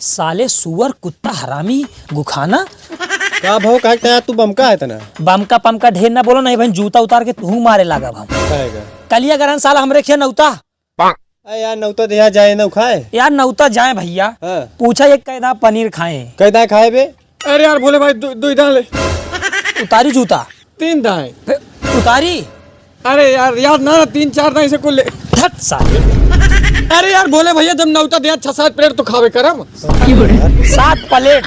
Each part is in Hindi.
साले सुअर कुत्ता हरामी गुखाना। का भाव का तू बमका है तना? बमका पमका ढेर ना बोलो नहीं भाई, जूता उतार के तू मारे लागा हम। कलिया गरन साला हमरे खे नौता। यार नौता देहा जाए न खाए यार नौता जाए भैया। पूछा एक कैदा पनीर खाए। कैदा खाए बे? अरे यार भोले भाई दो डाले। उतारी जूता 3 दाएं उतारी। अरे यार ना 3-4 दाएं से को ले। साले अरे यार भोले भैया जब नौता दिया 6-7 प्लेट तो खावे करम। 7 प्लेट।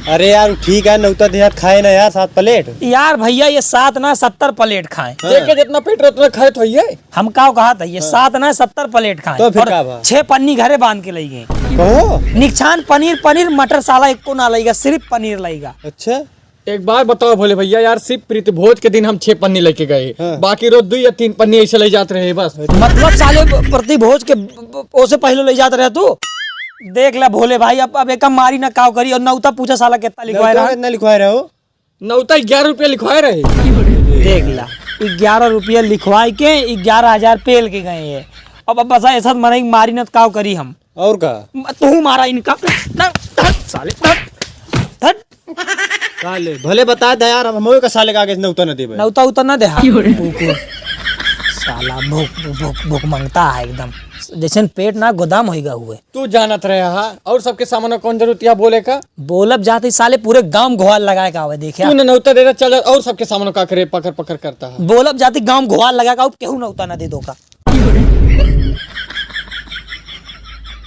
अरे यार ठीक है नौता देहा खाए ना यार 7 प्लेट। यार भैया ये 7 ना 70 प्लेट खाए। देखे जितना पेट रहे उतना खाए तो ये हम का कहा था ये 7 ना 70 प्लेट खाए। तो फिर का 6 पन्नी घरे बांध के लाई गए। कहो निक्षान पनीर मटर साला एको ना लाएगा, सिर्फ पनीर लाएगा। अच्छा एक बार बताओ भोले भैया यार सिर्फ प्रीति भोज के दिन हम 6 पन्नी लेके गए। बाकी रोज 2 या 3 पन्नी ऐसे ले जाते रहे बस। मतलब साले प्रति भोज के ओसे पहले ले जाते रहे तू। देख ला भोले भाई अब एक मारी ना काव करी। और नौता पूछा साला कितना लिखवाए रहा? कितना लिखवाए रहे हो? नौता 11 रुपया लिखवाए रहे। देख ला 11 रुपया लिखवाए के 11,000 पेल के गए ये। अब बस ऐसा मरे मारी ना काव करी हम। और का तू मारा इनका साले काले भले बता दे यार हम का साले का आगे नौता न देबे। नौता उतर ना दे साला भूख मांगता है एकदम जैसे पेट ना गोदाम होगा हुए। तू जानत रहे हा और सबके सामान कौन जरूरत है बोले का? बोलब जाते साले पूरे गांव घोवाल लगाए का हुआ। देखे तू नौता दे चल और सबके सामान का करे पकड़ करता है। बोलब जाते गांव घोवाल लगा का केहू नौता ना दे दो का।